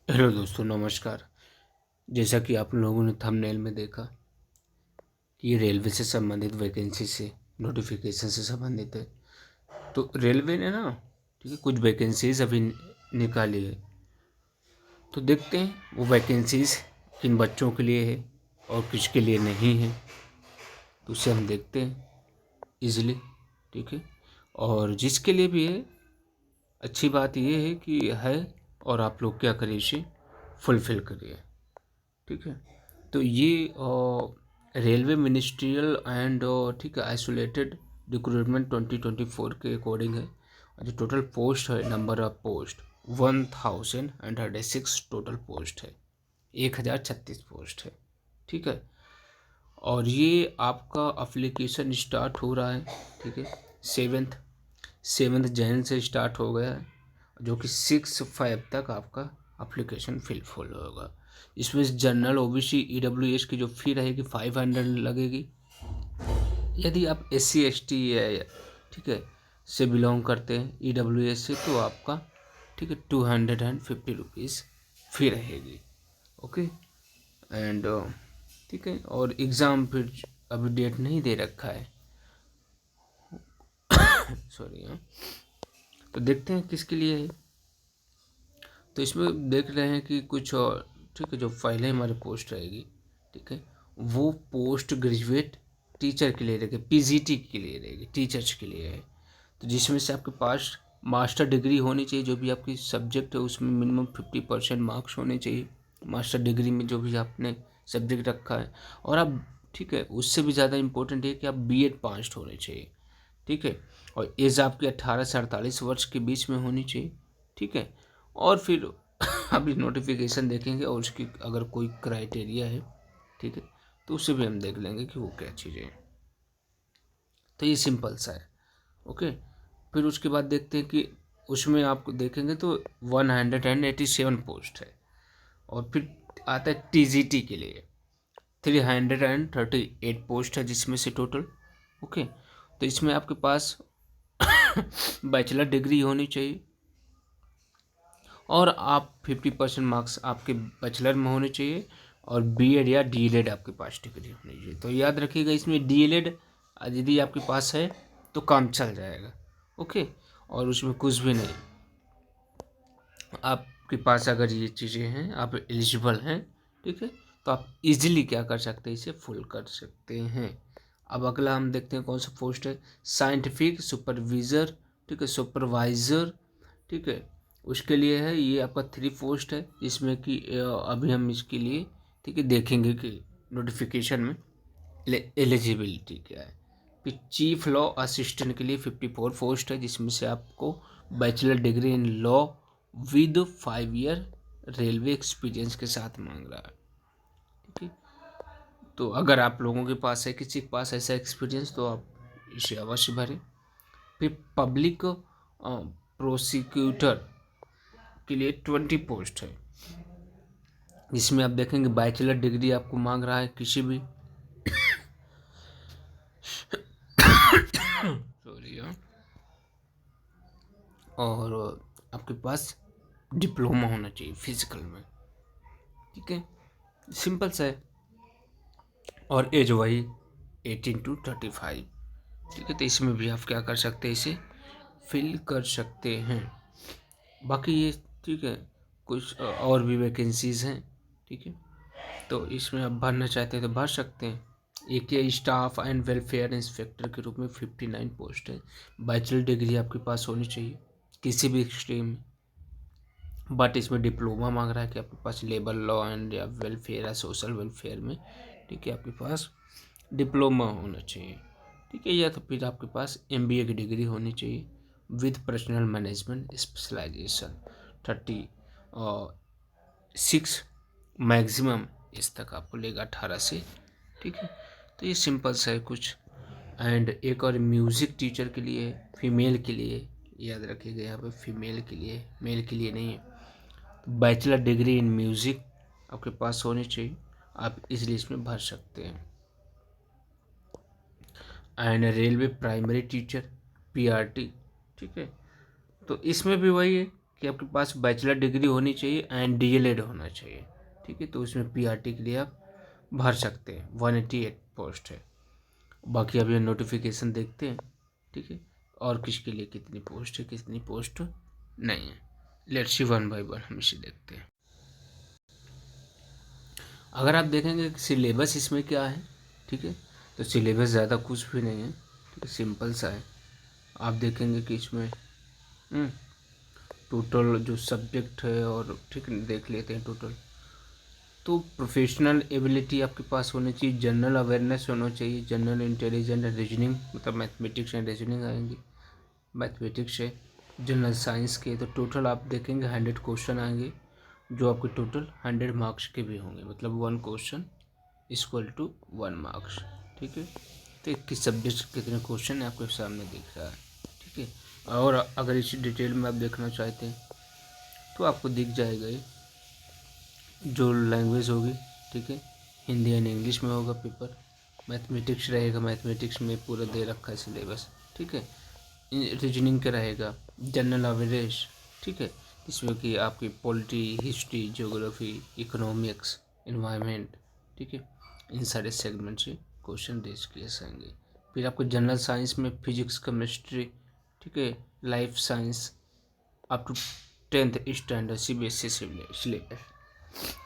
Hello दोस्तों, नमस्कार। जैसा कि आप लोगों ने थंबनेल में देखा कि ये रेलवे से संबंधित वैकेंसी से नोटिफिकेशन से संबंधित है। तो रेलवे ने ना, ठीक है, कुछ वैकेंसीज अभी निकाली है। तो देखते हैं वो वैकेंसीज किन बच्चों के लिए है और किसके लिए नहीं है। तो उसे हम देखते हैं इजीली, ठीक है। और जिसके लिए भी है, अच्छी बात ये है कि है, और आप लोग क्या करिए, इसे फुलफ़िल करिए, ठीक है। तो ये रेलवे मिनिस्ट्रियल एंड ठीक है आइसोलेटेड रिक्रूटमेंट 2024 के अकॉर्डिंग है। और जो टोटल पोस्ट है, number of post 1036 total post है, 1036 पोस्ट है, ठीक है। और ये आपका अप्लीकेशन स्टार्ट हो रहा है, ठीक है, सेवन्थ जैन से स्टार्ट हो गया है, जो कि 6/5 तक आपका अप्लीकेशन फिल होगा। इसमें जनरल ओबीसी ईडब्ल्यूएस की जो फ़ी रहेगी 500 लगेगी। यदि आप SC ST या ठीक है से बिलोंग करते हैं ईडब्ल्यूएस से, तो आपका ठीक है 250 रुपीज़ फ़ी रहेगी। ओके। एंड ठीक है, और एग्ज़ाम फिर अभी डेट नहीं दे रखा है, सॉरी। हाँ, तो देखते हैं किसके लिए है। तो इसमें देख रहे हैं कि कुछ ठीक है, जो पहले हमारी पोस्ट रहेगी, ठीक है, वो पोस्ट ग्रेजुएट टीचर के लिए रहेगी, PGT के लिए रहेगी, टीचर्स के लिए है। तो जिसमें से आपके पास मास्टर डिग्री होनी चाहिए, जो भी आपकी सब्जेक्ट है उसमें मिनिमम 50% मार्क्स होने चाहिए मास्टर डिग्री में, जो भी आपने सब्जेक्ट रखा है। और आप ठीक है, उससे भी ज़्यादा इम्पोर्टेंट है कि आप B.Ed पास होने चाहिए, ठीक है। और एज आपकी 18 से 48 वर्ष के बीच में होनी चाहिए, ठीक है। और फिर अभी नोटिफिकेशन देखेंगे और उसकी अगर कोई क्राइटेरिया है, ठीक है, तो उसे भी हम देख लेंगे कि वो क्या चीज़ें हैं। तो ये सिंपल सा है, ओके। फिर उसके बाद देखते हैं कि उसमें आप देखेंगे तो 187 पोस्ट है। और फिर आता है TGT के लिए 338 पोस्ट है, जिसमें से टोटल, ओके। तो इसमें आपके पास बैचलर डिग्री होनी चाहिए, और आप 50% मार्क्स आपके बैचलर में होने चाहिए, और B.Ed या D.Led आपके पास डिग्री होनी चाहिए। तो याद रखिएगा, इसमें D.Led यदि आपके पास है तो काम चल जाएगा, ओके। और उसमें कुछ भी नहीं, आपके पास अगर ये चीज़ें हैं, आप एलिजिबल हैं, ठीक है, तो आप इजीली क्या कर सकते हैं, इसे फुल कर सकते हैं। अब अगला हम देखते हैं कौन सा पोस्ट है, साइंटिफिक सुपरविज़र, ठीक है, सुपरवाइज़र, ठीक है। उसके लिए है, ये आपका 3 पोस्ट है, जिसमें कि अभी हम इसके लिए ठीक है देखेंगे कि नोटिफिकेशन में एलिजिबिलिटी क्या है। फिर चीफ लॉ असिस्टेंट के लिए 54 पोस्ट है, जिसमें से आपको bachelor degree in law with 5 year railway experience के साथ मांग रहा है, ठीक है। तो अगर आप लोगों के पास है, किसी के पास ऐसा एक्सपीरियंस, तो आप इसे अवश्य भरें। फिर पब्लिक प्रोसिक्यूटर के लिए 20 पोस्ट है, जिसमें आप देखेंगे बैचलर डिग्री आपको मांग रहा है किसी भी सॉरी। और आपके पास डिप्लोमा होना चाहिए फिजिकल में, ठीक है, सिंपल सा है। और एज वही 18 to 35, ठीक है। तो इसमें भी आप क्या कर सकते हैं, इसे फिल कर सकते हैं। बाकी ये ठीक है, कुछ और भी वैकेंसीज़ हैं, ठीक है। तो इसमें आप भरना चाहते हैं तो भर सकते हैं। एक ये स्टाफ एंड वेलफेयर इंस्पेक्टर के रूप में 59 पोस्ट है। बैचलर डिग्री आपके पास होनी चाहिए किसी भी स्ट्रीम में, बट इसमें डिप्लोमा मांग रहा है कि आपके पास लेबर लॉ एंड या वेलफेयर या सोशल वेलफेयर में, ठीक है, आपके पास डिप्लोमा होना चाहिए, ठीक है। या तो फिर आपके पास MBA की डिग्री होनी चाहिए with personal management specialisation 36 maximum, इस तक आपको लेगा 18 से, ठीक है। तो ये सिंपल सा है कुछ। एंड एक और म्यूज़िक टीचर के लिए, फीमेल के लिए, याद रखिएगा यहाँ पे फीमेल के लिए, मेल के लिए नहीं है। तो बैचलर डिग्री इन म्यूज़िक आपके पास होनी चाहिए, आप इस लिस्ट में भर सकते हैं। And railway primary teacher PRT, ठीक है। तो इसमें भी वही है कि आपके पास बैचलर डिग्री होनी चाहिए एंड डीएलएड होना चाहिए, ठीक है। तो उसमें पीआरटी के लिए आप भर सकते हैं। 188 पोस्ट है। बाकी अब ये नोटिफिकेशन देखते हैं, ठीक है, और किसके लिए कितनी पोस्ट है कितनी पोस्ट नहीं है। Let's see one by one हम इसे देखते हैं। अगर आप देखेंगे कि सिलेबस इसमें क्या है, ठीक है, तो सिलेबस ज़्यादा कुछ भी नहीं है, ठीक है, सिंपल सा है। आप देखेंगे कि इसमें टोटल जो सब्जेक्ट है और ठीक है देख लेते हैं टोटल। तो प्रोफेशनल एबिलिटी आपके पास होनी चाहिए, जनरल अवेयरनेस होना चाहिए, जनरल इंटेलिजेंट रीजनिंग, मतलब मैथमेटिक्स एंड रीजनिंग आएंगी, मैथमेटिक्स है। जनरल साइंस के तो टोटल आप देखेंगे 100 क्वेश्चन आएंगे, जो आपके टोटल 100 मार्क्स के भी होंगे, मतलब 1 क्वेश्चन इक्वल टू 1 मार्क्स, ठीक है। तो 21 सब्जेक्ट कितने क्वेश्चन है आपके सामने दिख रहा है, ठीक है। और अगर इसी डिटेल में आप देखना चाहते हैं तो आपको दिख जाएगा ये जो लैंग्वेज होगी, ठीक है, हिंदी एंड इंग्लिश में होगा पेपर। मैथमेटिक्स रहेगा, मैथमेटिक्स में पूरा दे रखा है सिलेबस, ठीक है। रीजनिंग का रहेगा, जनरल अवेयरनेस, ठीक है, जिसमें कि आपकी polity, history, geography, economics, environment, ठीक है, इन सारे सेगमेंट से क्वेश्चन डिस्कस आएंगे। फिर आपको जनरल साइंस में फिजिक्स, केमिस्ट्री, ठीक है, life science up to 10th standard CBSE syllabus.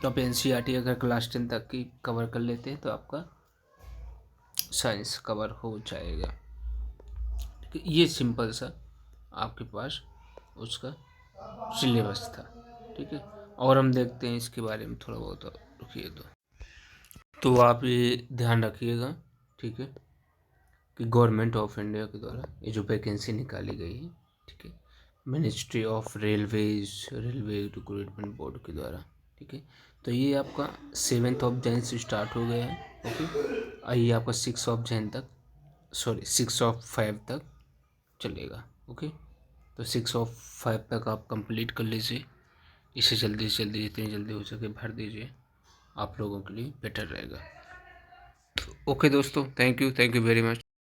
तो आप एनसीईआरटी अगर क्लास 10 तक की कवर कर लेते हैं तो आपका साइंस कवर हो जाएगा। ये सिंपल सा आपके पास उसका सिलेबस था, ठीक है। और हम देखते हैं इसके बारे में थोड़ा बहुत, रुकिए तो आप ये ध्यान रखिएगा, ठीक है, कि गवर्नमेंट ऑफ इंडिया के द्वारा ये जो वैकेंसी निकाली गई है, ठीक है, ministry of railway recruitment board के द्वारा, ठीक है। तो ये आपका 7 जैन से स्टार्ट हो गया है, ओके, और ये आपका 6 तक चलेगा, ओके। तो 6 तक आप कंप्लीट कर लीजिए, इसे जल्दी से जल्दी जितनी जल्दी हो सके भर दीजिए, आप लोगों के लिए बेटर रहेगा। ओके दोस्तों, थैंक यू वेरी मच।